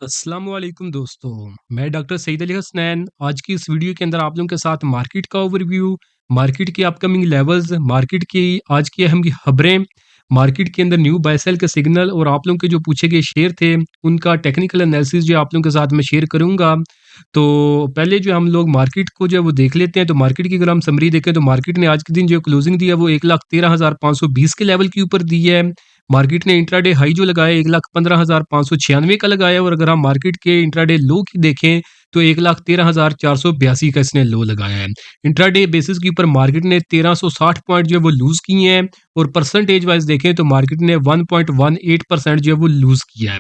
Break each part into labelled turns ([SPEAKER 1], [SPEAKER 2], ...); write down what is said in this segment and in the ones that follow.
[SPEAKER 1] अस्सलाम वालेकुम दोस्तों, मैं डॉक्टर सईद अली हसनैन। आज की इस वीडियो के अंदर आप लोगों के साथ मार्केट का ओवरव्यू, मार्केट के अपकमिंग लेवल्स, मार्केट की आज की अहम खबरें, मार्केट के अंदर न्यू बाय सेल के सिग्नल और आप लोगों के जो पूछे गए शेयर थे, उनका टेक्निकल एनालिसिस जो आप लोगों के साथ मैं शेयर करूँगा। तो पहले जो हम लोग मार्केट को जो है वो देख लेते हैं, तो मार्केट की अगर हम समरी देखें तो मार्केट ने आज के दिन जो क्लोजिंग दी है वो 1,13,520 के लेवल के ऊपर दी है। मार्केट ने इंट्राडे हाई जो लगाया 1,15,596 का लगाया और अगर हम मार्केट के इंट्राडे लो की देखें तो 1,13,482 का इसने लो लगाया है। इंट्राडे बेसिस के ऊपर मार्केट ने 1,360 पॉइंट जो है वो लूज किए हैं और परसेंटेज वाइज देखें तो मार्केट ने 1.18% जो है वो लूज किया है।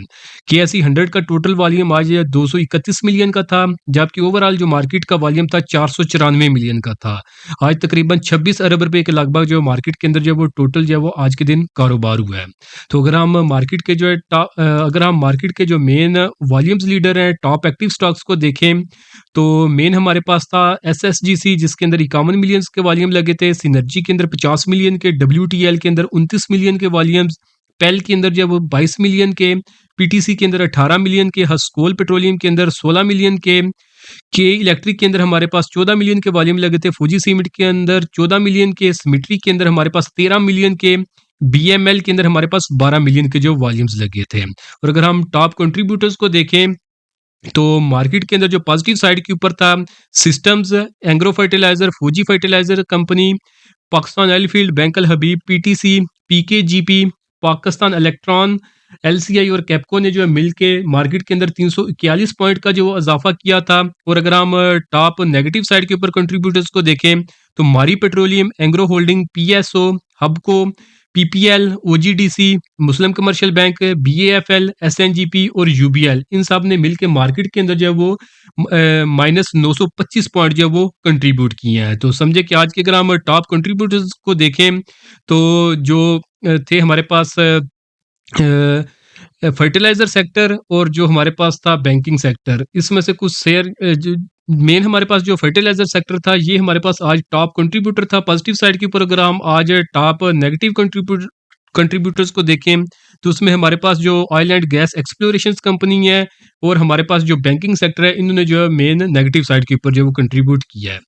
[SPEAKER 1] केएसई 100 का टोटल वॉल्यूम आज 231 मिलियन का था, जबकि ओवरऑल जो मार्केट का वॉल्यूम था 494 मिलियन का था। आज तकरीबन 26 अरब रुपए के लगभग जो मार्केट के अंदर जो है वो टोटल जो है वो आज के दिन कारोबार हुआ है। तो अगर हम मार्केट के जो है अगर हम मार्केट के जो मेन वॉल्यूम्स लीडर हैं टॉप एक्टिव स्टॉक्स को देखें तो मेन हमारे पास था एसएसजीसी जिसके अंदर 51 मिलियन के वॉल्यूम लगे थे, सिनर्जी के अंदर 50 मिलियन के, डब्ल्यूटीएल के अंदर 29 मिलियन के वॉल्यूम्स, पेल के अंदर जो है वो 22 मिलियन के, पीटीसी के अंदर 18 मिलियन के, हस्कोल पेट्रोलियम के अंदर 16 मिलियन के इलेक्ट्रिक के अंदर हमारे पास 14 मिलियन के वॉल्यूम लगे थे, फूजी सीमेंट के अंदर 14 मिलियन के, सिमेट्री के अंदर हमारे पास 13 मिलियन के, बीएमएल के अंदर हमारे पास 12 मिलियन के जो वॉल्यूम्स लगे थे। और अगर हम टॉप कंट्रीब्यूटर्स को देखें तो मार्केट के अंदर जो पॉजिटिव साइड के ऊपर था systems, Engro fertiliser, Fauji fertiliser company, Pakistan oil field, bank Al Habib, PTC, PKGP, Pakistan electron, LCI और कैपको ने जो है मिलके मार्केट के अंदर 341 पॉइंट का जो इजाफा किया था। और अगर हम टॉप नेगेटिव साइड के ऊपर कंट्रीब्यूटर्स को देखें तो मारी petroleum, Engro holding, PSO, हबको, PPL, OGDC, मुस्लिम कमर्शियल बैंक, बीएएफएल, एसएनजीपी और यूबीएल, इन सब ने मिलकर मार्केट के अंदर जो है वो -925 पॉइंट जो है वो कंट्रीब्यूट किए हैं। तो समझे कि आज के अगर हम टॉप कंट्रीब्यूटर्स को देखें तो जो थे हमारे पास फर्टिलाइजर सेक्टर और जो हमारे पास था बैंकिंग सेक्टर, इसमें से कुछ शेयर जो मेन हमारे पास जो फर्टिलाइजर सेक्टर था ये हमारे पास आज टॉप कंट्रीब्यूटर था पॉजिटिव साइड के ऊपर। अगर हम आज टॉप नेगेटिव कंट्रीब्यूटर्स को देखें तो उसमें हमारे पास जो oil and gas exploration company है और हमारे पास जो बैंकिंग सेक्टर है, इन्होंने जो है मेन नेगेटिव साइड के ऊपर जो वो कंट्रीब्यूट किया है।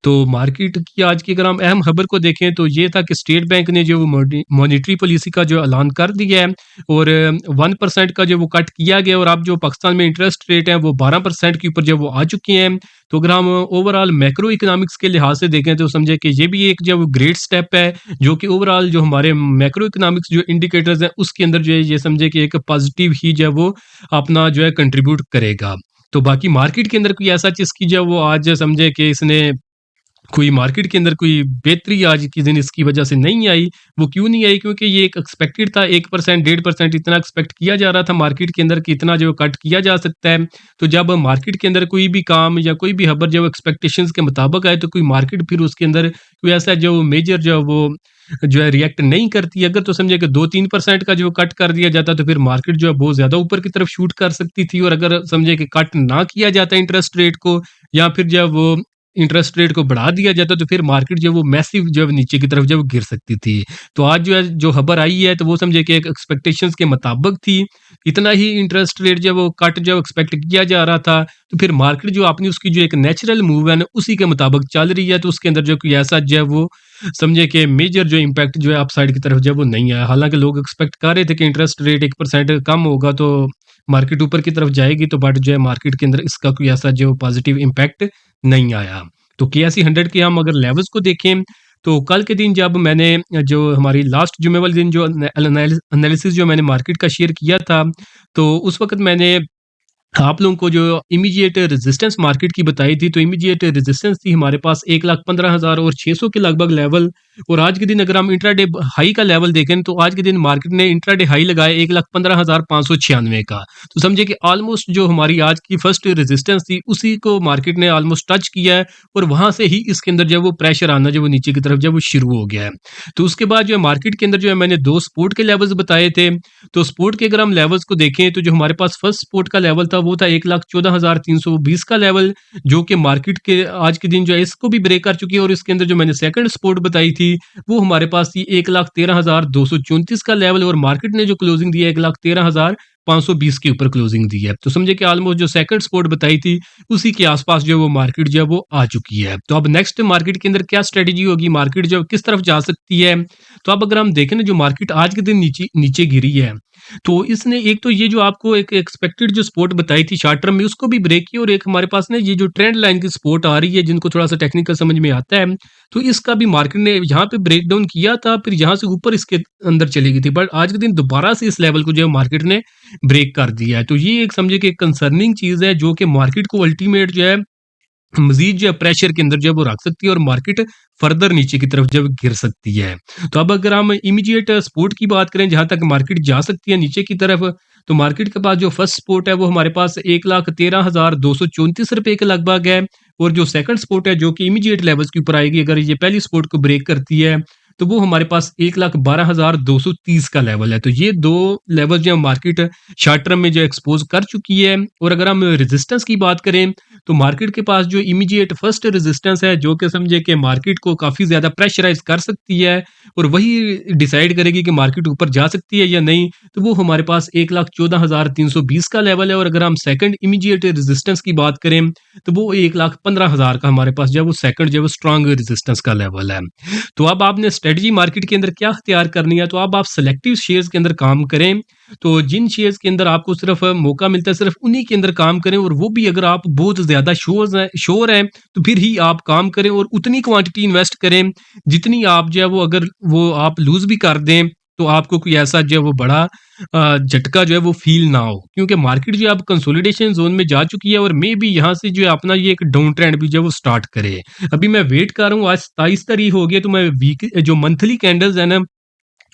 [SPEAKER 1] तो मार्केट की आज की अगर हम अहम खबर को देखें तो ये था कि स्टेट बैंक ने जो मॉनेटरी पॉलिसी का जो ऐलान कर दिया है और 1% का जो वो कट किया गया और अब जो पाकिस्तान में इंटरेस्ट रेट है वो 12% के ऊपर जो वो आ चुके हैं। तो अगर हम ओवरऑल मैक्रो इकोनॉमिक्स के लिहाज से देखें तो समझे कि ये भी एक जो ग्रेट स्टेप है जो कि ओवरऑल जो हमारे मैक्रो इकोनॉमिक्स जो इंडिकेटर्स हैं उसके अंदर जो है ये समझे कि एक पॉजिटिव ही जो है वो अपना जो है कंट्रीब्यूट करेगा। तो बाकी मार्केट के अंदर कोई ऐसा चीज़ की जो है वो आज समझे कि इसने कोई मार्केट के अंदर कोई बेहतरी आज के दिन इसकी वजह से नहीं आई। वो क्यों नहीं आई? क्योंकि ये एक एक्सपेक्टेड था, 1% 1.5% इतना एक्सपेक्ट किया जा रहा था मार्केट के अंदर कि इतना जो कट किया जा सकता है। तो जब मार्केट के अंदर कोई भी काम या कोई भी खबर जो एक्सपेक्टेशंस के मुताबिक आए तो कोई मार्केट फिर उसके अंदर कोई ऐसा जो मेजर जो है वो जो है रिएक्ट नहीं करती। अगर तो समझे कि 2-3% का जो कट कर दिया जाता तो फिर मार्केट जो है बहुत ज़्यादा ऊपर की तरफ शूट कर सकती थी और अगर समझे कि कट ना किया जाता इंटरेस्ट रेट को या फिर जो है वो इंटरेस्ट रेट को बढ़ा दिया जाता तो फिर मार्केट जो है वो मैसिव जो है नीचे की तरफ जो है वो गिर सकती थी। तो आज जो है जो खबर आई है तो वो समझे कि एक एक्सपेक्टेशंस के मुताबिक थी, इतना ही इंटरेस्ट रेट जो है वो कट जो एक्सपेक्ट किया जा रहा था। तो फिर मार्केट जो अपनी उसकी जो एक नेचुरल मूव है ना उसी के मुताबिक चल रही है। तो उसके अंदर जो कोई ऐसा जो है वो समझे कि मेजर जो इम्पैक्ट जो है अपसाइड की तरफ जो है वो नहीं आया। हालांकि लोग एक्सपेक्ट कर रहे थे कि इंटरेस्ट रेट 1% कम होगा तो मार्केट ऊपर की तरफ जाएगी, तो बट जो है मार्केट के अंदर इसका कोई ऐसा जो पॉजिटिव इम्पैक्ट नहीं आया। तो केएसई 100 के हम अगर लेवल्स को देखें तो कल के दिन जब मैंने जो हमारी लास्ट जुमे वाले दिन जो एनालिसिस जो मैंने मार्केट का शेयर किया था तो उस वक्त मैंने आप लोगों को जो इमीडिएट रेजिस्टेंस मार्केट की बताई थी। तो इमीडिएट रेजिस्टेंस थी हमारे पास 1,15,000 और 600 के लगभग लेवल। और आज के दिन अगर हम इंट्राडे हाई का लेवल देखें तो आज के दिन मार्केट ने इंट्राडे हाई लगाया 1,15,596 का। तो समझे कि ऑलमोस्ट जो हमारी आज की फर्स्ट रेजिस्टेंस थी उसी को मार्केट ने ऑलमोस्ट टच किया है और वहां से ही इसके अंदर जो वो प्रेशर आना जो वो नीचे की तरफ जब वो शुरू हो गया है। तो उसके बाद जो है मार्केट के अंदर जो है मैंने 2 सपोर्ट के लेवल्स बताए थे। तो सपोर्ट के अगर हम लेवल्स को देखें तो जो हमारे पास फर्स्ट सपोर्ट का लेवल था वो था 1,14,320 का लेवल, जो कि मार्केट के आज के दिन जो है इसको भी ब्रेक कर चुकी है। और इसके अंदर जो मैंने सेकंड सपोर्ट बताई थी वो हमारे पास थी 1,13,234 का लेवल और मार्केट ने जो क्लोजिंग दी है 1,13,500 520 के ऊपर क्लोजिंग दी है। तो समझे कि ऑलमोस्ट जो सेकंड सपोर्ट बताई थी उसी के आसपास जो है वो मार्केट जो है वो आ चुकी है। तो अब नेक्स्ट मार्केट के अंदर क्या स्ट्रेटजी होगी, मार्केट जो किस तरफ जा सकती है। तो अब अगर हम देखें ना, जो मार्केट आज के दिन नीचे नीचे गिरी है, तो इसने एक तो ये जो आपको एक एक्सपेक्टेड जो सपोर्ट बताई थी शॉर्ट टर्म में उसको भी ब्रेक किया, और एक हमारे पास ना ये जो ट्रेंड लाइन की सपोर्ट आ रही है जिनको थोड़ा सा टेक्निकल समझ में आता है, तो इसका भी मार्केट ने यहाँ पे ब्रेक डाउन किया था, फिर यहाँ से ऊपर इसके अंदर चली गई थी, बट आज के दिन दोबारा से इस लेवल को जो है मार्केट ने ब्रेक कर दिया है। तो ये एक समझे कि एक कंसर्निंग चीज है जो कि मार्केट को अल्टीमेट जो है मजीद जो है प्रेशर के अंदर जो है वो रख सकती है, और मार्केट फर्दर नीचे की तरफ जब गिर सकती है। तो अब अगर हम इमीडिएट सपोर्ट की बात करें जहां तक मार्केट जा सकती है नीचे की तरफ, तो मार्केट के पास जो फर्स्ट सपोर्ट है वो हमारे पास 1,13,234 रुपए के लगभग है, और जो सेकंड सपोर्ट है जो कि इमीडिएट लेवल्स के ऊपर आएगी अगर ये पहली सपोर्ट को ब्रेक करती है, तो वो हमारे पास 1,12,230 का लेवल है। तो ये दो लेवल जो है मार्केट शॉर्ट टर्म में जो एक्सपोज कर चुकी है। और अगर हम रेजिस्टेंस की बात करें तो मार्केट के पास जो इमीडिएट फर्स्ट रेजिस्टेंस है जो कि समझे कि मार्केट को काफ़ी ज़्यादा प्रेशराइज कर सकती है और वही डिसाइड करेगी कि मार्केट ऊपर जा सकती है या नहीं, तो वो हमारे पास 1,14,320 का लेवल है। और अगर हम सेकंड इमीडिएट रेजिस्टेंस की बात करें तो वो 1,15,000 का हमारे पास जो है वो सेकंड जो है वो स्ट्रांग रेजिस्टेंस का लेवल है। तो अब आपने स्ट्रेटजी मार्केट के अंदर क्या अख्तियार करनी है, तो अब आप सेलेक्टिव शेयर्स के अंदर काम करें। तो जिन शेयर्स के अंदर आपको सिर्फ मौका मिलता है सिर्फ उन्हीं के अंदर काम करें, और वो भी अगर आप बहुत ज़्यादा श्योर हैं तो फिर ही आप काम करें, और उतनी क्वांटिटी इन्वेस्ट करें जितनी आप जो है वो अगर वो आप लूज़ भी कर दें तो आपको कोई ऐसा जो है वो बड़ा झटका जो है वो फील ना हो, क्योंकि मार्केट जो है अब कंसोलिडेशन जोन में जा चुकी है और मे भी यहाँ से जो है अपना ये एक डाउन ट्रेंड भी जो है वो स्टार्ट करे। अभी मैं वेट कर रहा हूँ, आज 27 तारीख हो गई, तो मैं वीक जो मंथली कैंडल्स है ना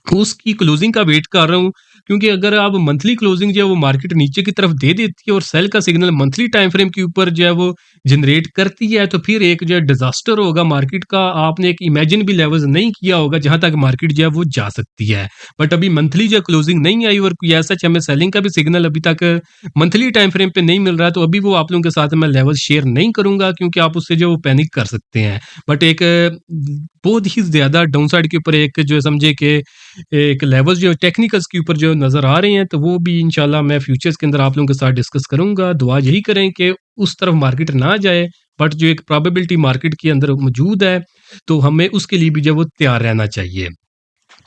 [SPEAKER 1] उसकी क्लोजिंग का वेट कर रहा हूँ, क्योंकि अगर आप मंथली क्लोजिंग जो है वो मार्केट नीचे की तरफ दे देती है और सेल का सिग्नल मंथली टाइम फ्रेम के ऊपर जो है वो जनरेट करती है, तो फिर एक जो है डिजास्टर होगा मार्केट का। आपने एक इमेजिन भी लेवल्स नहीं किया होगा जहां तक मार्केट जो है वो जा सकती है। बट अभी मंथली जो क्लोजिंग नहीं आई और कोई ऐसा हमें सेलिंग का भी सिग्नल अभी तक मंथली टाइम फ्रेम पे नहीं मिल रहा है, तो अभी वो आप लोगों के साथ मैं लेवल शेयर नहीं करूंगा, क्योंकि आप उससे जो पैनिक कर सकते हैं। बट एक बहुत ही ज्यादा डाउन साइड के ऊपर एक जो है समझे कि एक लेवल्स जो टेक्निकल्स के ऊपर जो नज़र आ रहे हैं, तो वो भी इंशाल्लाह मैं फ्यूचर्स के अंदर आप लोगों के साथ डिस्कस करूंगा। दुआ यही करें कि उस तरफ मार्केट ना जाए, बट जो एक प्रोबेबिलिटी मार्केट के अंदर मौजूद है तो हमें उसके लिए भी जो है वो तैयार रहना चाहिए।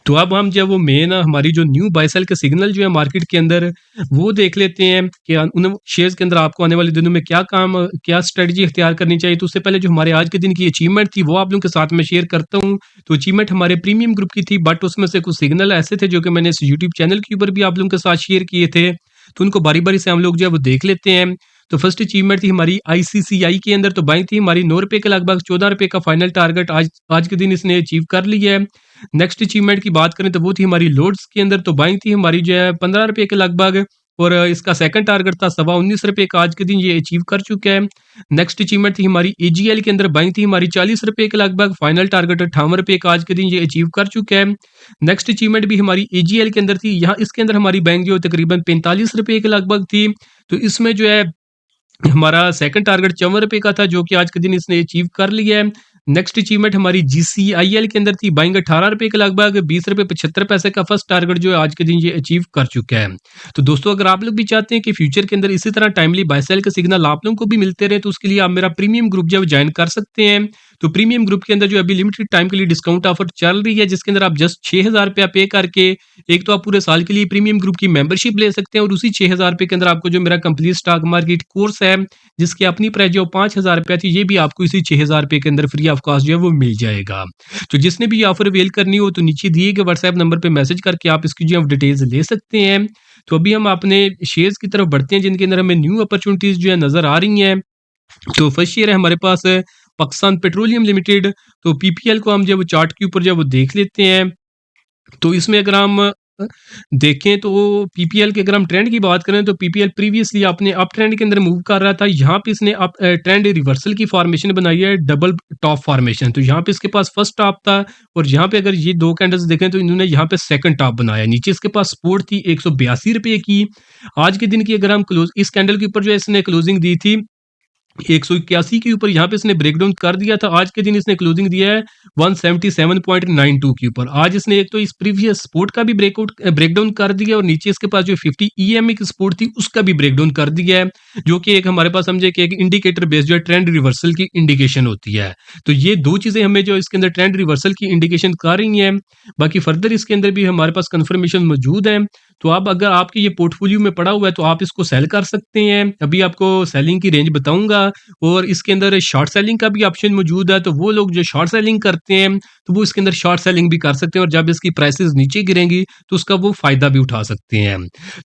[SPEAKER 1] तो अब हम जो वो मेन हमारी जो न्यू बाय सेल के सिग्नल जो है मार्केट के अंदर वो देख लेते हैं कि उन शेयर्स के अंदर आपको आने वाले दिनों में क्या स्ट्रेटजी इख्तियार करनी चाहिए। तो उससे पहले जो हमारे आज के दिन की अचीवमेंट थी वो आप लोगों के साथ में शेयर करता हूँ। तो अचीवमेंट हमारे प्रीमियम ग्रुप की थी, बट उसमें से कुछ सिग्नल ऐसे थे जो कि मैंने इस यूट्यूब चैनल के ऊपर भी आप लोगों के साथ शेयर किए थे, तो उनको बारी बारी से हम लोग जो है वो देख लेते हैं। तो फर्स्ट अचीवमेंट थी हमारी आईसीसीआई के अंदर, तो बाइंग थी हमारी 9 रुपए के लगभग, 14 रुपए का फाइनल टारगेट आज के दिन इसने अचीव कर लिया है। नेक्स्ट अचीवमेंट की बात करें तो वो थी हमारी लोड्स के अंदर, तो बाइंग थी हमारी जो है 15 रुपए के लगभग, और इसका सेकंड टारगेट था 19.25 रुपए का, आज के दिन ये अचीव कर चुका है। नेक्स्ट अचीवमेंट थी हमारी एजीएल के अंदर, बाइंग थी हमारी 40 रुपए के लगभग, फाइनल टारगेट 58 रुपए का, आज के दिन ये अचीव कर चुका है। नेक्स्ट अचीवमेंट भी हमारी एजीएल के अंदर थी, यहाँ इसके अंदर हमारी बैंक जो तकरीबन 45 रुपए के लगभग थी, तो इसमें जो है हमारा सेकंड टारगेट 54 रुपए का था जो कि आज के दिन इसने अचीव कर लिया है। नेक्स्ट अचीवमेंट हमारी जीसीआईएल के अंदर थी, बाइंग 18 रुपए के लगभग, 20 रुपए 75 पैसे का फर्स्ट टारगेट जो है आज के दिन ये अचीव कर चुका है। तो दोस्तों अगर आप लोग भी चाहते हैं कि फ्यूचर के अंदर इसी तरह टाइमली बाय सेल के सिग्नल आप लोगों को भी मिलते रहे, तो उसके लिए आप मेरा प्रीमियम ग्रुप जो है ज्वाइन कर सकते हैं। तो प्रीमियम ग्रुप के अंदर जो अभी लिमिटेड टाइम के लिए डिस्काउंट ऑफर चल रही है, जिसके अंदर आप जस्ट 6,000 रुपया पे करके एक तो आप पूरे साल के लिए प्रीमियम ग्रुप की मेंबरशिप ले सकते हैं, और उसी 6,000 रुपए के अंदर आपको जो मेरा कंप्लीट स्टॉक मार्केट कोर्स है जिसकी अपनी प्राइस जो 5,000 रुपया थी, ये भी आपको इसी 6,000 रुपए के अंदर फ्री ऑफ कॉस्ट जो है वो मिल जाएगा। तो जिसने भी ऑफर अवेल करनी हो तो नीचे दिए गए व्हाट्सएप नंबर पे मैसेज करके आप इसकी जो है डिटेल्स ले सकते हैं। तो अभी हम अपने शेयर्स की तरफ बढ़ते हैं जिनके अंदर हमें न्यू अपॉर्चुनिटीज जो है नजर आ रही हैं। तो फर्स्ट शेयर है हमारे पास पाकिस्तान पेट्रोलियम लिमिटेड, तो पीपीएल को हम जो चार्ट के ऊपर जो वो देख लेते हैं। तो इसमें अगर हम देखें तो पीपीएल के अगर हम ट्रेंड की बात करें तो पीपीएल प्रीवियसली अपने अप ट्रेंड के अंदर मूव कर रहा था, यहाँ पे इसने अप ट्रेंड रिवर्सल की फॉर्मेशन बनाई है, डबल टॉप फॉर्मेशन। तो यहाँ पे इसके पास फर्स्ट टॉप था, और यहाँ पे अगर ये दो कैंडल्स देखें तो इन्होंने यहाँ पे सेकंड टॉप बनाया। नीचे इसके पास सपोर्ट थी 182 रुपए की। आज के दिन की अगर हम क्लोज इस कैंडल के ऊपर जो है इसने क्लोजिंग दी थी 181 के ऊपर यहाँ पे इसने ब्रेकडाउन कर दिया था। आज के दिन इसने क्लोजिंग दिया है 177.92 के ऊपर। आज इसने एक तो इस प्रीवियस सपोर्ट का भी ब्रेकडाउन कर दिया और नीचे इसके पास जो 50 ईएमए की सपोर्ट थी उसका भी ब्रेकडाउन कर दिया है, जो कि एक हमारे पास समझे कि एक इंडिकेटर बेस्ड जो है ट्रेंड रिवर्सल की इंडिकेशन होती है। तो ये दो चीजें हमें जो इसके अंदर ट्रेंड रिवर्सल की इंडिकेशन कर रही हैं। बाकी फर्दर इसके अंदर भी हमारे पास कंफर्मेशन मौजूद है। तो अब अगर आपके ये पोर्टफोलियो में पड़ा हुआ है तो आप इसको सेल कर सकते हैं। अभी आपको सेलिंग की रेंज बताऊंगा और इसके अंदर शॉर्ट सेलिंग का भी ऑप्शन मौजूद है। तो वो लोग जो शॉर्ट सेलिंग करते हैं तो वो इसके अंदर शॉर्ट सेलिंग भी कर सकते हैं और जब इसकी प्राइसेस नीचे गिरेंगी तो उसका वो फायदा भी उठा सकते हैं।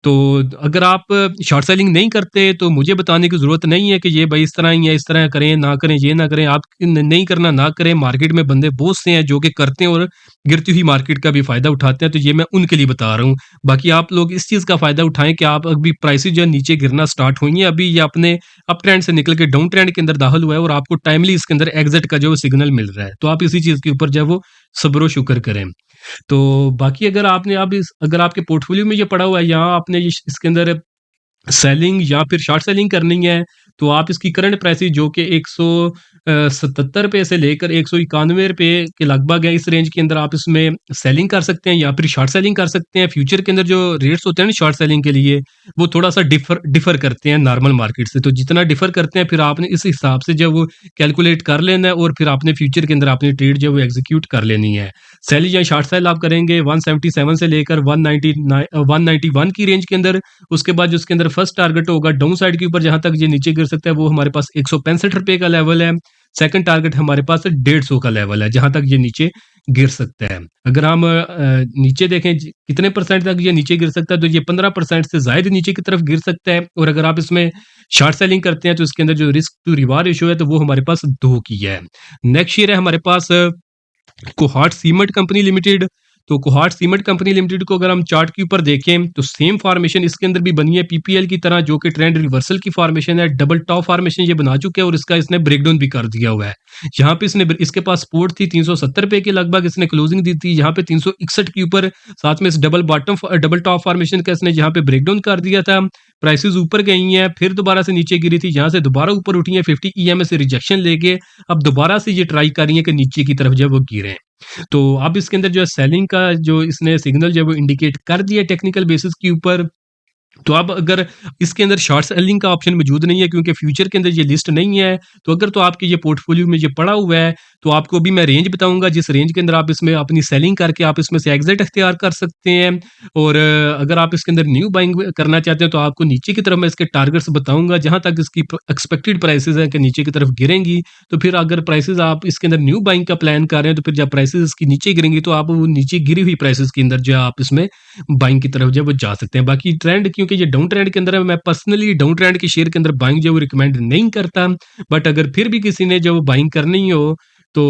[SPEAKER 1] तो अगर आप शॉर्ट सेलिंग नहीं करते तो मुझे बताने की जरूरत नहीं है कि ये भाई इस तरह ही है, इस तरह करें ना करें, ये ना करें। आप नहीं करना ना करें। मार्केट में बंदे बहुत से हैं जो कि करते हैं और गिरती हुई मार्केट का भी फायदा उठाते हैं। तो ये मैं उनके लिए बता रहा हूँ। बाकी आप लोग इस चीज का फायदा उठाएं कि आप अभी प्राइसेस जो है नीचे गिरना स्टार्ट हुई हैं, अभी ये अपने अप ट्रेंड से निकल के डाउन ट्रेंड के अंदर दाखिल हुआ है और आपको टाइमली इसके अंदर एग्जिट का जो सिग्नल मिल रहा है। तो आप इसी चीज के ऊपर जो है वो सब्र शुक्र करें। तो बाकी अगर आपने अगर आपके पोर्टफोलियो में ये पड़ा हुआ है या आपने इसके अंदर सेलिंग या फिर शॉर्ट सेलिंग करनी है तो आप इसकी करंट प्राइस जो कि 177 रुपए से लेकर 191 रुपए के लगभग है, इस रेंज के अंदर आप इसमें सेलिंग कर सकते हैं या फिर शॉर्ट सेलिंग कर सकते हैं। फ्यूचर के अंदर जो रेट्स होते हैं ना शॉर्ट सेलिंग के लिए वो थोड़ा सा डिफर करते हैं नॉर्मल मार्केट से। तो जितना डिफर करते हैं फिर आपने इस हिसाब से जब वो कैलकुलेट कर लेना है और फिर आपने फ्यूचर के अंदर आपने ट्रेड जो वो एग्जीक्यूट कर लेनी है। सेल या शॉर्ट सेल आप करेंगे 177 से लेकर 191 की रेंज के अंदर। उसके बाद जो उसके अंदर फर्स्ट टारगेट होगा डाउन साइड के ऊपर जहां तक ये नीचे गिर सकता है वो हमारे पास 165 रुपए का लेवल है। सेकंड टारगेट हमारे पास 150 का लेवल है जहां तक ये नीचे गिर सकता है। अगर हम नीचे देखें कितने परसेंट तक ये नीचे गिर सकता है तो ये 15% से ज्यादा नीचे की तरफ गिर सकता है। और अगर आप इसमें शॉर्ट सेलिंग करते हैं तो इसके अंदर जो रिस्क टू रिवार्ड रेशियो है तो वो हमारे पास 2 की है। नेक्स्ट शेयर है हमारे पास कोहाट सीमेंट कंपनी लिमिटेड। तो कोहाट सीमेंट कंपनी लिमिटेड को अगर हम चार्ट के ऊपर देखें तो सेम फॉर्मेशन इसके अंदर भी बनी है पीपीएल की तरह, जो कि ट्रेंड रिवर्सल की फॉर्मेशन है। डबल टॉप फॉर्मेशन ये बना चुके हैं और इसका इसने ब्रेकडाउन भी कर दिया हुआ है। यहाँ पे इसने इसके पास सपोर्ट थी 370 रुपए के लगभग, इसने क्लोजिंग दी थी यहाँ पे 361 के ऊपर। साथ में इस डबल टॉप फॉर्मेशन का इसने यहाँ पे ब्रेकडाउन कर दिया था। प्राइसेस ऊपर गई हैं फिर दोबारा से नीचे गिरी थी, यहाँ से दोबारा ऊपर उठी है 50 ईएमए से रिजेक्शन लेके अब दोबारा से ये ट्राई कर रही है कि नीचे की तरफ जब वो गिरे। तो अब इसके अंदर जो है सेलिंग का जो इसने सिग्नल जो है वो इंडिकेट कर दिया टेक्निकल बेसिस के ऊपर। तो अब अगर इसके अंदर शॉर्ट सेलिंग का ऑप्शन मौजूद नहीं है क्योंकि फ्यूचर के अंदर ये लिस्ट नहीं है, तो अगर तो आपके ये पोर्टफोलियो में ये पड़ा हुआ है तो आपको भी मैं रेंज बताऊंगा जिस रेंज के अंदर आप इसमें अपनी सेलिंग करके आप इसमें से एग्जिट अख्तियार कर सकते हैं। और अगर आप इसके अंदर न्यू बाइंग करना चाहते हैं तो आपको नीचे की तरफ मैं इसके टारगेट्स बताऊंगा जहां तक इसकी एक्सपेक्टेड प्राइसेस है कि नीचे की तरफ गिरेंगी। तो फिर अगर प्राइसेस आप इसके अंदर न्यू बाइंग का प्लान कर रहे हैं तो फिर जब प्राइसेस इसकी नीचे गिरेंगी तो आप वो नीचे गिरी हुई प्राइसेस के अंदर जो है आप इसमें बाइंग की तरफ जो है वो जा सकते हैं। बाकी ट्रेंड क्योंकि ये डाउन ट्रेंड के अंदर है, मैं पर्सनली डाउन ट्रेंड के शेयर के अंदर बाइंग जो है वो रिकमेंड नहीं करता। बट अगर फिर भी किसी ने जो बाइंग करनी हो तो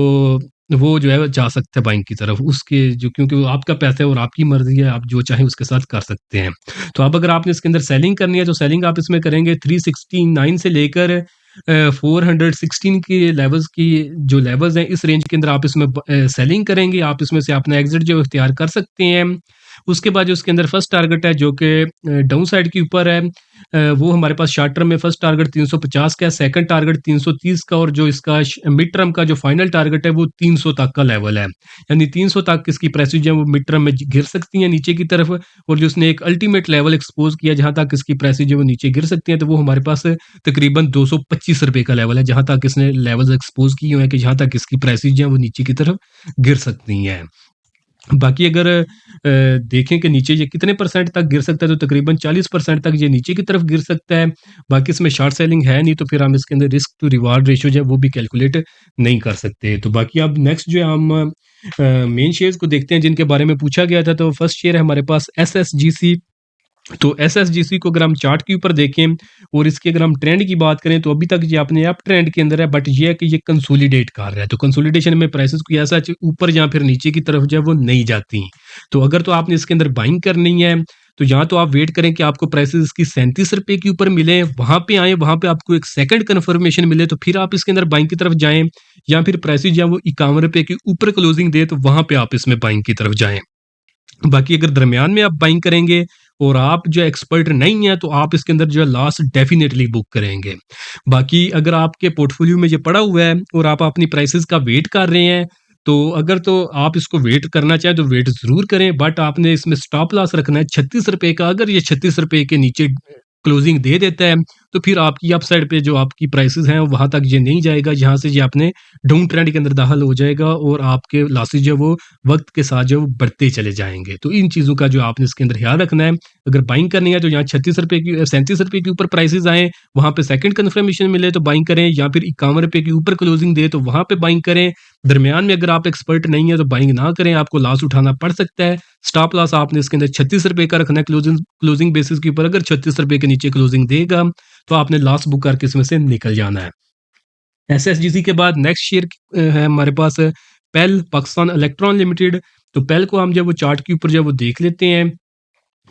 [SPEAKER 1] वो जो है वो जा सकते हैं बाइंग की तरफ उसके जो, क्योंकि वो आपका पैसा है और आपकी मर्जी है, आप जो चाहें उसके साथ कर सकते हैं। तो अब अगर आपने इसके अंदर सेलिंग करनी है तो सेलिंग आप इसमें करेंगे 369 से लेकर 416 के लेवल्स की जो लेवल्स हैं इस रेंज के अंदर आप इसमें सेलिंग करेंगे। आप इसमें से अपना एग्जिट जो इख्तियार कर सकते हैं। उसके बाद जो उसके अंदर फर्स्ट टारगेट है जो कि डाउन साइड के ऊपर है, वो हमारे पास शॉर्ट टर्म में फर्स्ट टारगेट 350 का है, सेकंड टारगेट 330 का और जो इसका मिड टर्म का जो फाइनल टारगेट है वो 300 तक का लेवल है। यानी 300 तक इसकी प्राइसेस जो है वो मिड टर्म में गिर सकती हैं नीचे की तरफ। और जो उसने एक अल्टीमेट लेवल एक्सपोज किया जहां तक इसकी प्राइसेस जो वो नीचे गिर सकती हैं तो वो हमारे पास तकरीबन 225 रुपए का लेवल है जहां तक इसने लेवल एक्सपोज किए हुए हैं कि जहां तक इसकी प्राइसेस जो है वो नीचे की तरफ गिर सकती हैं। बाकी अगर देखें कि नीचे ये कितने परसेंट तक गिर सकता है तो तकरीबन 40% तक ये नीचे की तरफ गिर सकता है। बाकी इसमें शॉर्ट सेलिंग है नहीं तो फिर हम इसके अंदर रिस्क टू रिवार्ड रेशियो जो है वो भी कैलकुलेट नहीं कर सकते। तो बाकी अब नेक्स्ट जो है हम मेन शेयर्स को देखते हैं जिनके बारे में पूछा गया था। तो फर्स्ट शेयर है हमारे पास एसएसजीसी। तो एसएसजीसी को अगर हम चार्ट के ऊपर देखें और इसके अगर हम ट्रेंड की बात करें तो अभी तक ये अपने अप ट्रेंड के अंदर है, बट ये है कि ये कंसोलिडेट कर रहा है। तो कंसोलिडेशन में प्राइसेस कोई ऐसा ऊपर या फिर नीचे की तरफ जो है वो नहीं जाती। तो अगर तो आपने इसके अंदर बाइंग करनी है तो यहाँ तो आप वेट करें कि आपको प्राइसेस इसकी 37 रुपए के ऊपर मिले, वहां पे आए, वहां पे आपको एक सेकंड कंफर्मेशन मिले तो फिर आप इसके अंदर बाइंग की तरफ जाएं, या फिर प्राइसेस जो है वो 51 रुपए के ऊपर क्लोजिंग दे तो वहां पे आप इसमें बाइंग की तरफ जाएं। बाकी अगर दरमियान में आप बाइंग करेंगे और आप जो एक्सपर्ट नहीं हैं, तो आप इसके अंदर जो है लॉस डेफ़िनेटली बुक करेंगे। बाकी अगर आपके पोर्टफ़ोलियो में ये पड़ा हुआ है और आप अपनी प्राइसेज़ का वेट कर रहे हैं, तो अगर तो आप इसको वेट करना चाहें तो वेट ज़रूर करें, बट आपने इसमें स्टॉप लॉस रखना है ₹36 का। अगर ये ₹36 के नीचे क्लोजिंग दे देता है, तो फिर आपकी अपसाइड पे जो आपकी प्राइसेज़ हैं, वहाँ तक ये नहीं जाएगा, जहाँ से ये आपने डाउन ट्रेंड के अंदर दाखिल हो जाएगा और आपके लॉसेस जो है वो वक़्त के साथ जो है वो बढ़ते चले जाएँगे। तो इन चीज़ों का जो आपने इसके अंदर ख़्याल रखना है। अगर बाइंग करनी है तो यहाँ ₹36 की ₹37 के ऊपर प्राइसेज़ आएँ, वहाँ पे सेकंड कन्फर्मेशन मिले तो बाइंग करें, या फिर ₹51 के ऊपर क्लोजिंग दे तो वहाँ पे बाइंग करें। दरमियान में अगर आप एक्सपर्ट नहीं है तो बाइंग ना करें, आपको लॉस उठाना पड़ सकता है। स्टॉप लॉस आपने इसके अंदर ₹36 का रखना है क्लोजिंग क्लोजिंग बेसिस के ऊपर। अगर ₹36 के नीचे क्लोजिंग देगा, तो आपने लॉस बुक करके इसमें से निकल जाना है। एसएसजीसी के बाद नेक्स्ट शेयर है हमारे पास पेल पाकिस्तान इलेक्ट्रॉन लिमिटेड। तो पेल को हम जब वो चार्ट के ऊपर जब वो देख लेते हैं,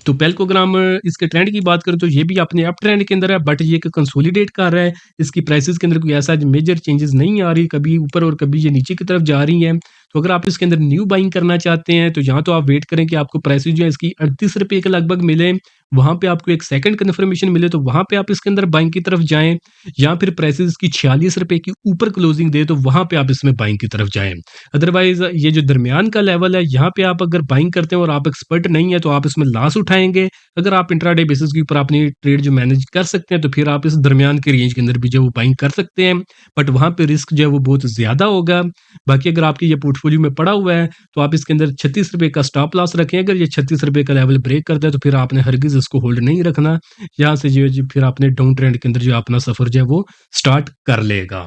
[SPEAKER 1] तो पेल को अगर हम इसके ट्रेंड की बात करें तो ये भी अपने अप ट्रेंड के अंदर है, बट ये कंसोलिडेट कर रहा है। इसकी प्राइसेस के अंदर कोई ऐसा मेजर चेंजेस नहीं आ रही, कभी ऊपर और कभी ये नीचे की तरफ जा रही हैं। तो अगर आप इसके अंदर न्यू बाइंग करना चाहते हैं, तो यहाँ तो आप वेट करें कि आपको प्राइसेस जो है इसकी ₹38 के लगभग मिले। वहाँ पे आपको एक सेकंड कन्फर्मेशन मिले, तो वहाँ पे आप इसके अंदर बाइंग की तरफ जाएँ, या फिर प्राइसेस इसकी ₹46 के ऊपर क्लोजिंग दे, तो वहाँ पे आप इसमें बाइंग की तरफ जाएँ। अदरवाइज़ ये जो दरमियान का लेवल है, यहाँ पे आप अगर बाइंग करते हैं और आप एक्सपर्ट नहीं है, तो आप इसमें लॉस उठाएँगे। अगर आप इंट्राडे बेसिस के ऊपर अपनी ट्रेड जो मैनेज कर सकते हैं, तो फिर आप इस दरमियान के रेंज के अंदर भी जो है वो बाइंग कर सकते हैं, बट वहाँ पे रिस्क जो है वो बहुत ज़्यादा होगा। बाकी अगर आपके ये पोर्टफोलियो में पड़ा हुआ है, तो आप इसके अंदर ₹36 का स्टॉप लॉस रखें। अगर ये ₹36 का लेवल ब्रेक करता है, तो फिर आपने हरगिज़ इसको होल्ड नहीं रखना। यहाँ से जो है जी फिर आपने डाउन ट्रेंड के अंदर जो अपना सफ़र जो है वो स्टार्ट कर लेगा।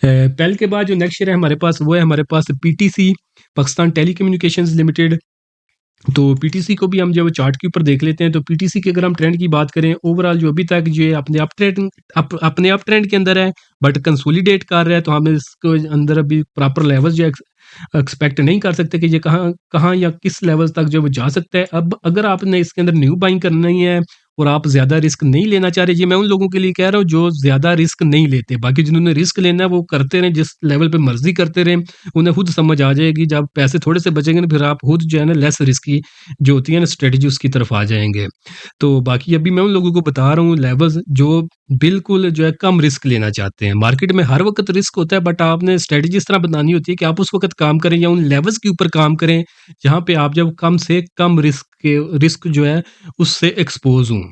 [SPEAKER 1] पेल के बाद जो नेक्स्ट शेयर है हमारे पास, वो है हमारे पास पीटीसी पाकिस्तान टेलीकम्युनिकेशंस लिमिटेड। तो पीटीसी को भी हम जो है चार्ट के ऊपर देख लेते हैं। तो पीटीसी की अगर हम ट्रेंड की बात करें, ओवरऑल जो अभी तक जो है अपने अप ट्रेंड के अंदर है, बट कंसोलिडेट कर रहा है, तो हम इसको अंदर अभी प्रॉपर लेवल जो है एक्सपेक्ट नहीं कर सकते कि ये कहाँ कहाँ या किस लेवल तक जो है वो जा सकता है। अब अगर आपने इसके अंदर न्यू बाइंग करनी है और आप ज़्यादा रिस्क नहीं लेना चाह रहे, ये मैं उन लोगों के लिए कह रहा हूँ जो ज़्यादा रिस्क नहीं लेते। बाकी जिन्होंने रिस्क लेना है वो करते रहें, जिस लेवल पे मर्ज़ी करते रहें, उन्हें खुद समझ आ जाएगी। जब पैसे थोड़े से बचेंगे ना, फिर आप खुद जो है ना लेस रिस्की जो होती है ना स्ट्रेटजी, उसकी तरफ आ जाएँगे। तो बाकी अभी मैं उन लोगों को बता रहा हूँ लेवल्स जो बिल्कुल जो है कम रिस्क लेना चाहते हैं। मार्केट में हर वक़्त रिस्क होता है, बट आपने स्ट्रेटजी इस तरह बनानी होती है कि आप उस वक़्त काम करें या उन लेवल्स के ऊपर काम करें, जहाँ पे आप जब कम से कम रिस्क जो है उससे एक्सपोज़ हों।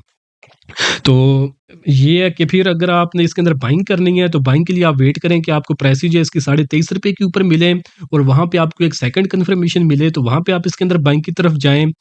[SPEAKER 1] तो ये है कि फिर अगर आपने इसके अंदर बाइंग करनी है, तो बाइंग के लिए आप वेट करें कि आपको प्राइस जो है इसकी ₹23.5 के ऊपर मिले और वहाँ पे आपको एक सेकंड कन्फर्मेशन मिले, तो वहाँ पे आप इसके अंदर बाइंग की तरफ जाएँ।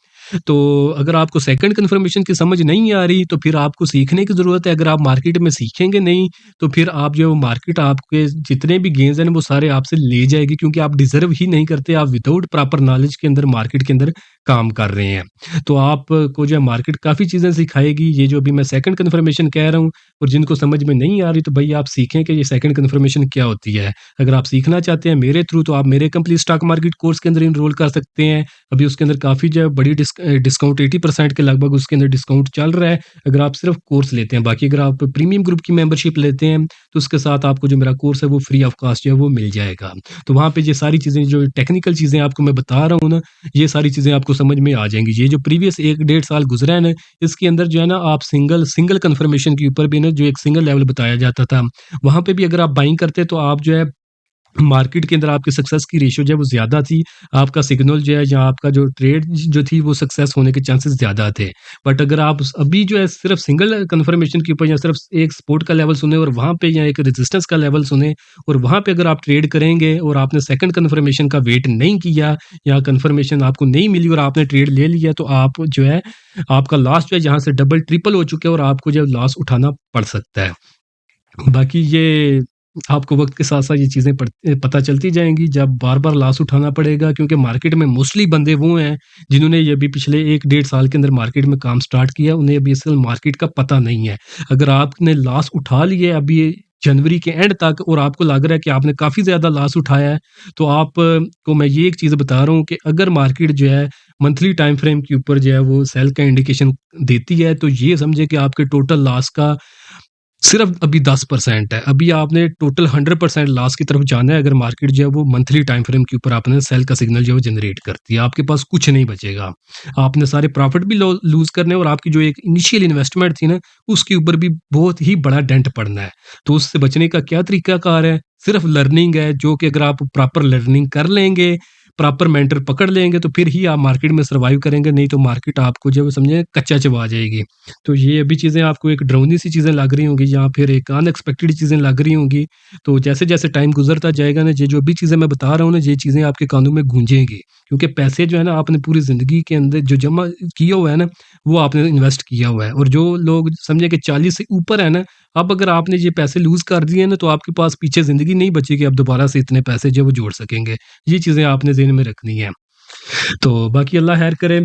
[SPEAKER 1] तो अगर आपको सेकंड कन्फर्मेशन की समझ नहीं आ रही, तो फिर आपको सीखने की ज़रूरत है। अगर आप मार्केट में सीखेंगे नहीं, तो फिर आप जो है वो मार्केट आपके जितने भी गेन्स हैं ना, वो सारे आपसे ले जाएगी, क्योंकि आप डिज़र्व ही नहीं करते। आप विदाउट प्रॉपर नॉलेज के अंदर मार्केट के अंदर काम कर रहे हैं। तो आपको जो है मार्केट काफ़ी चीज़ें सिखाएगी। ये जो अभी मैं सेकंड कन्फर्मेशन कह रहा हूँ, और जिनको समझ में नहीं आ रही, तो भई आप सीखें कि ये सेकंड कन्फर्मेशन क्या होती है। अगर आप सीखना चाहते हैं मेरे थ्रू, तो आप मेरे कंप्लीट स्टॉक मार्केट कोर्स के अंदर एनरोल कर सकते हैं। अभी उसके अंदर काफ़ी जो है बड़ी डिस्काउंट 80% के लगभग उसके अंदर डिस्काउंट चल रहा है, अगर आप सिर्फ कोर्स लेते हैं। बाकी अगर आप प्रीमियम ग्रुप की मेंबरशिप लेते हैं, तो उसके साथ आपको जो मेरा कोर्स है वो फ्री ऑफ कॉस्ट जो है वो मिल जाएगा। तो वहाँ पे ये सारी चीज़ें, जो टेक्निकल चीज़ें आपको मैं बता रहा हूँ ना, ये सारी चीज़ें आपको समझ में आ जाएँगी। ये जो प्रीवियस 1 डेढ़ साल गुज़रा है ना, इसके अंदर जो है ना आप सिंगल सिंगल कन्फर्मेशन के ऊपर भी ना जो एक सिंगल लेवल बताया जाता था, वहाँ पे भी अगर आप बाइंग करते तो आप जो है मार्केट के अंदर आपकी सक्सेस की रेशियो जो है वो ज़्यादा थी। आपका सिग्नल जो है या आपका जो ट्रेड जो थी वो सक्सेस होने के चांसेस ज़्यादा थे। बट अगर आप अभी जो है सिर्फ़ सिंगल कन्फर्मेशन के ऊपर या सिर्फ़ एक सपोर्ट का लेवल सुने और वहाँ पे या एक रेजिस्टेंस का लेवल सुने, और वहाँ पे अगर आप ट्रेड करेंगे और आपने सेकंड कन्फर्मेशन का वेट नहीं किया, या कन्फर्मेशन आपको नहीं मिली और आपने ट्रेड ले लिया, तो आप जो है आपका लॉस जो है यहाँ से डबल ट्रिपल हो चुका है और आपको जो है लॉस उठाना पड़ सकता है। बाकी ये आपको वक़्त के साथ-साथ ये चीज़ें पता चलती जाएँगी, जब बार-बार लॉस उठाना पड़ेगा, क्योंकि मार्केट में मोस्टली बंदे वो हैं, जिन्होंने ये अभी पिछले 1 डेढ़ साल के अंदर मार्केट में काम स्टार्ट किया, उन्हें अभी असल मार्केट का पता नहीं है। अगर आपने लॉस उठा लिए अभी जनवरी के एंड तक, और आपको लग रहा है कि आपने काफ़ी ज़्यादा लॉस उठाया है, तो आप को मैं ये एक चीज़ बता रहा हूँ कि अगर मार्केट जो है मंथली टाइम फ्रेम के ऊपर जो है वो सेल का इंडिकेशन देती है, तो ये समझे कि आपके टोटल लॉस का सिर्फ अभी 10% है। अभी आपने टोटल 100% लॉस की तरफ जाना है अगर मार्केट जो है वो मंथली टाइम फ्रेम के ऊपर आपने सेल का सिग्नल जो है जनरेट करती है। आपके पास कुछ नहीं बचेगा। आपने सारे प्रॉफिट भी लूज़ करने हैं और आपकी जो एक इनिशियल इन्वेस्टमेंट थी ना, उसके ऊपर भी बहुत ही बड़ा डेंट पड़ना है। तो उससे बचने का क्या तरीकाकार है? सिर्फ लर्निंग है, जो कि अगर आप प्रॉपर लर्निंग कर लेंगे, प्रॉपर मेंटर पकड़ लेंगे, तो फिर ही आप मार्केट में सर्वाइव करेंगे, नहीं तो मार्केट आपको जो है समझे कच्चा चबा जाएगी। तो ये अभी चीज़ें आपको एक डरावनी सी चीज़ें लग रही होंगी या फिर एक अनएक्सपेक्टेड चीज़ें लग रही होंगी। तो जैसे-जैसे टाइम गुज़रता जाएगा ना, ये जो भी चीज़ें मैं बता रहा हूँ ना, ये चीज़ें आपके कानों में गूंजेंगी। क्योंकि पैसे जो है ना आपने पूरी ज़िंदगी के अंदर जो जमा किया हुआ है ना, वो आपने इन्वेस्ट किया हुआ है। और जो लोग समझे कि 40 से ऊपर है ना, अब अगर आपने ये पैसे लूज़ कर दिए ना, तो आपके पास पीछे ज़िंदगी नहीं बचेगी, आप दोबारा से इतने पैसे जो है वो जोड़ सकेंगे। ये चीज़ें आपने ज़हन में रखनी है। तो बाकी अल्लाह खैर करे।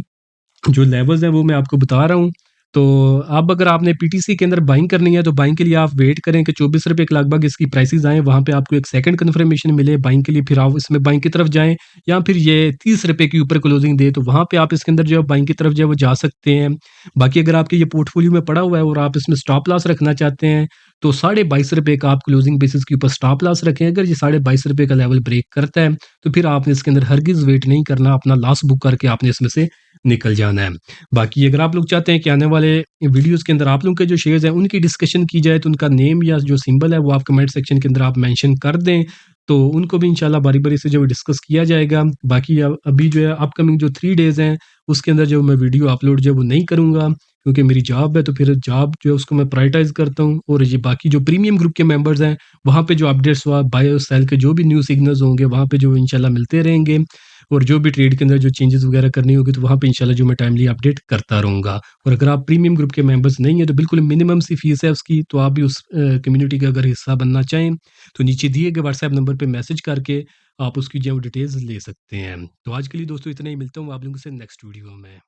[SPEAKER 1] जो लेवल्स हैं वो मैं आपको बता रहा हूँ। तो अब अगर आपने पीटीसी के अंदर बाइंग करनी है तो बाइंग के लिए आप वेट करें कि ₹24 के लगभग इसकी प्राइसेज़ आएँ, वहाँ पे आपको एक सेकंड कन्फर्मेशन मिले बाइंग के लिए, फिर आप इसमें बाइंग की तरफ जाएँ या फिर ये ₹30 के ऊपर क्लोजिंग दे तो वहाँ पे आप इसके अंदर जो है बाइंग की तरफ जो है वो जा सकते हैं। बाकी अगर आपके ये पोर्टफोलियो में पड़ा हुआ है और आप इसमें स्टॉप लॉस रखना चाहते हैं, तो ₹22.5 का आप क्लोजिंग बेसिस के ऊपर स्टॉप लॉस रखें। अगर ये ₹22.5 का लेवल ब्रेक करता है, तो फिर आपने इसके अंदर हरगिज़ वेट नहीं करना, अपना लॉस बुक करके आपने इसमें से निकल जाना है। बाकी अगर आप लोग चाहते हैं कि आने वाले वीडियोज़ के अंदर आप लोगों के जो शेयर्स हैं, उनकी डिस्कशन की जाए, तो उनका नेम या जो सिंबल है, वो आप कमेंट सेक्शन के अंदर आप मेंशन कर दें, तो उनको भी इंशाल्लाह बारी-बारी से जो है डिस्कस किया जाएगा। बाकी अभी जो है अपकमिंग जो 3 डेज़ हैं, उसके अंदर जो मैं वीडियो अपलोड जो है वो नहीं करूँगा, क्योंकि मेरी जॉब है, तो फिर जॉब जो है उसको मैं प्रायोरिटाइज़ करता हूँ और ये बाकी जो प्रीमियम ग्रुप के मेंबर्स हैं, वहाँ पे जो अपडेट्स व बाय और सेल के जो भी न्यू सिग्नल्स होंगे, वहाँ पे जो इंशाल्लाह मिलते रहेंगे। और जो भी ट्रेड के अंदर जो चेंजेस वगैरह करनी होगी तो वहाँ पे इंशाल्लाह जो मैं टाइमली अपडेट करता रहूँगा। और अगर आप प्रीमियम ग्रुप के मेंबर्स नहीं हैं तो बिल्कुल मिनिमम सी फीस है उसकी, तो आप भी उस कम्युनिटी का अगर हिस्सा बनना चाहें तो नीचे दिए गए व्हाट्सएप नंबर पे मैसेज करके आप उसकी जो डिटेल्स ले सकते हैं। तो आज के लिए दोस्तों इतना ही, मिलता हूँ आप लोगों से नेक्स्ट वीडियो में।